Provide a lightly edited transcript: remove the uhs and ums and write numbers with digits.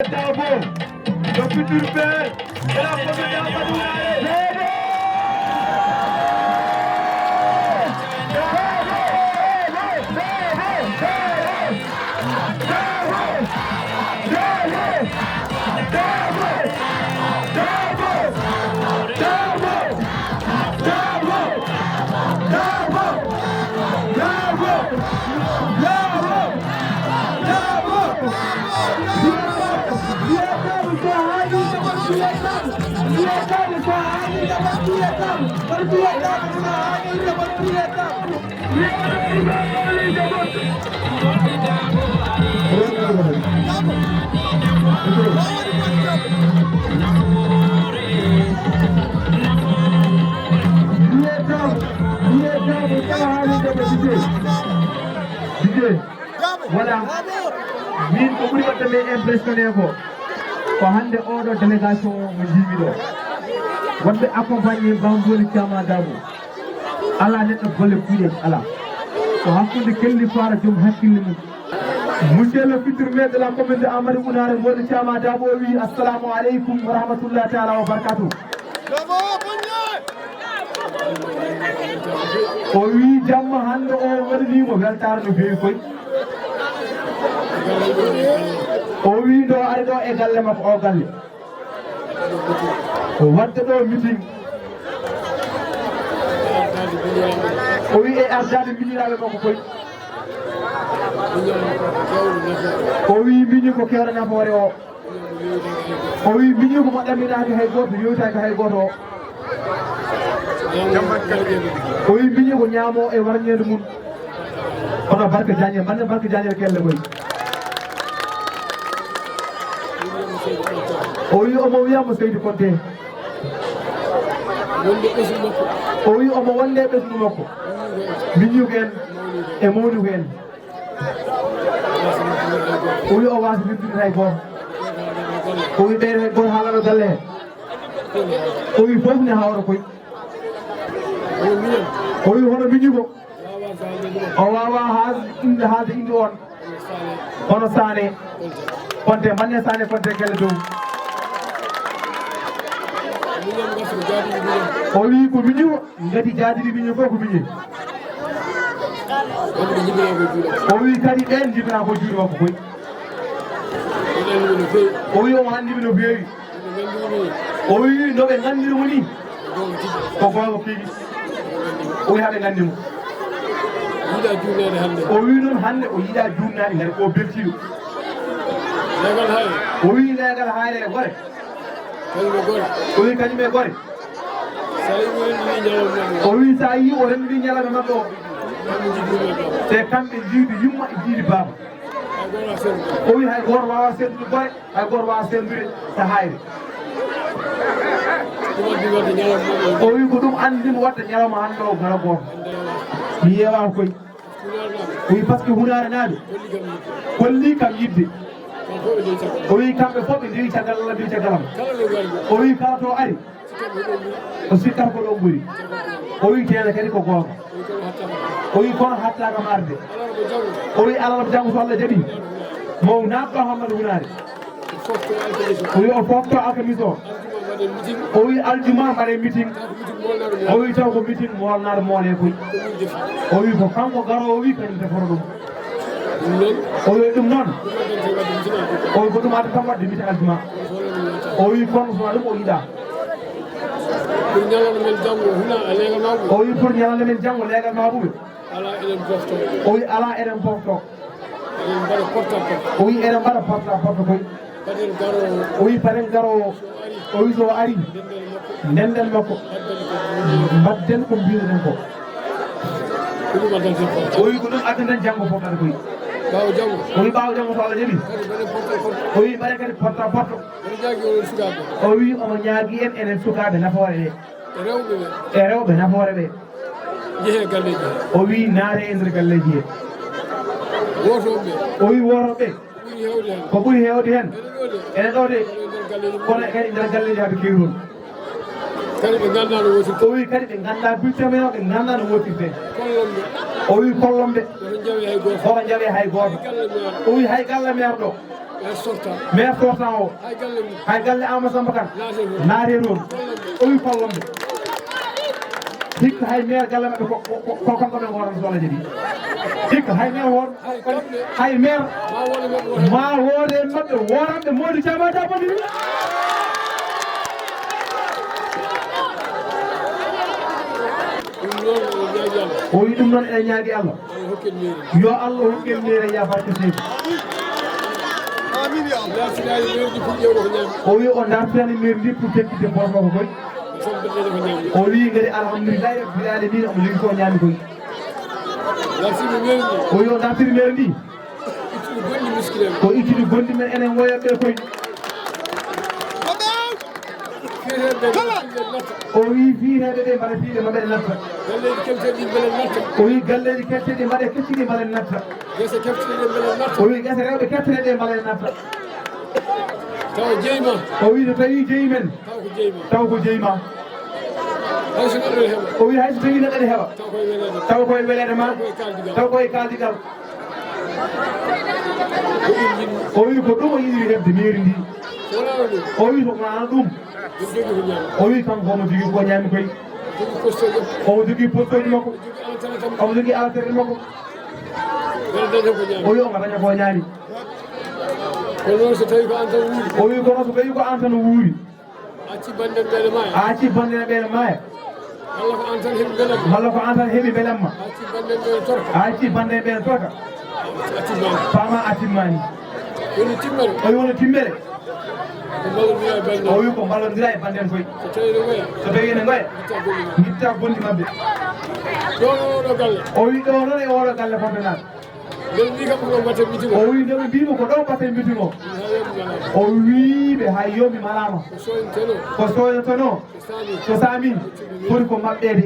Dabo, le futur père de la commune d'Amadou Haayre. Voilà, min ko ɓuri waɗde men impressionné ko hande oɗo délégation mo jiimi ɗo wonɓe accompagné Mbondy cama Dabo ala neɗɗo golle kuuɗe ala ko hakkude kelli fara joom hakkille mum monsieur le futur maire de la commune de Amadou Mbondy cama Dabo wi assalamu aleykum wa rahmatullahi taala wa barakatuh o wi jamma hande o waɗanimo weltare no fewi koy o wi ɗo ari ɗo e galle makko o galle o wadde ɗo meeting o wi e ardade miñiraɓe makko koy o wi miñi ko kewɗo nafoore o wi miñi ko mo ɗamminaki hay goto yewtaki hay goto o wi miñi ko ñaamo e warñede mum kono barka jañe manne barka jañere kelle koy o wi omo wiyamo Seydou Konté o wi omo wonde ɓesgu makko miñuko en e mawnuko en o wi o wasa firtinde hay goto o wi ɓeyde hay goto haalano galle he o wi fof ne hawra koy o wi hono miñuko o wawa haalde inde on hono Sané Konté manne Sané Konté kelle dow o wi ko miñi ngati jaadiri miñi fof ko miñi o wi kadi ɓen jibina ko juuɗe makko koy o wi omo anndimi no feewi o wi no ɓe nganndirmo ni ko gonga piigi o wi haɓe nganndimo o wi noon hannde o yiɗa juutnaade hene ko beltiɗo o wi leegal Haayre e gore o wi kañum e gore o wi sa yi o renndiri ñalame maɓɓe o te kamɓe jiidu yumma e jiidi baaba o wi hay goto wawa sendude gore hay goto wawa sendude to Haayre o wi ko ɗum andimo wadde ñalawma hannde o gara goto mi yeewa koy o wi par ce que hunare naaɓe kolli kam yidde o wi kamɓe fof ɓe ndewi caggal Allah mbi caggalam o wi kala to ari o sikkata ko ɗon ɓuuri o wi tene kadi ko gonga o wi kono hattaka marde o wi alarba janggo so Allah jaaɓi mo natɗo Hammadou Hunare o wi o fofto alkamis o wi aljuma mbaɗe meeting o wi taw ko meeting molnaɗo moole koy o wi ko kanko garowo o wi kañum deforo ɗum o wi ɗum noon o wi ko ɗum adda tan wadde meeting aljuma o wi kono sona ɗum o yiɗa o wi pour ñalande men janggo leegal maɓuɓe o wi ala eɗen pofto o wi eɗen mbaɗa porte à porte koy o wi paten garowo o wi so ari ndenden makko mbadden ko mbiruɗen ko o wi ko ɗum addaten janggo foftata koy o wi ɓaawo janggo so Allah jaaɓi o wi mbaɗe kadi porte à porte o wi omo ñaagui en enen sukaɓe nafoore ɓe e rewɓe nafoore ɓe o wi naare e nder galleji he o wi wotoɓe ko ɓuuri hewde hen ene ɗo de kono kadi nder galleji haɓe kewi toon o wi kadi ɓe ganda bulletin men o ɓe ganda no wotirte o wi kollomɓe oɗo jawe hay goto o wi hay galle maire ɗo maire sortant o hay galle Amadou Samba Kane naate toon o wi kollomɓe hikka hay maire galle maɓɓe ko kanko men goran sola jadi hikka hay maire won hay maire ma woode maɓɓe woranɓe modi Thiaba Dabo o wi ɗum noon eɗen ñaagui Allah yo Allah hokken mairie ya barke seydi o wi o dartinani mairie ndi pour tekkide bosma ko koy o wi gadi alhamdulillahi rabbil alamin omo jogui ko ñaami koy o wi o dartiri mairie ndi ko ittude gondi men enen woyoɓe koy o wi fiireɓe ɓe mbaɗa fiide maɓe natta o wi galleji ketteɗi mbaɗe kecciɗi mbaɗe natta o wi gese rewɓe ketteɗe mbaɗe natta o wi so tawi jeeyi men taw ko jeeyima o wi hayso tawi neɗɗo ne heɓa taw koye welede ma taw koye kaldigal o wi ko ɗum o yiɗiri heɓde mairie ndi o wi so wonano ɗum o wi kanko omo jogui ko ñaami koy omo jogui postoji makko omo jogui alatere makko o wi omo daña ko ñaami o wi kono so tawi ko an tan wuuri a acci bandene ɓeene maaya walla ko an tan heeɓi belemma a acci bandene ɓeene torka fama a timmani o wi wono timmere o wi ko ballodira e banden koy so tawi ene ngoya guitta gondi mabɓe o wi ɗo noon e oɗo galle fonde naata o wi nde ɓe mbimo ko ɗo mbatten meeting o o wiɓe hay yomi malama ko soyntono so sami foti ko maɓɓede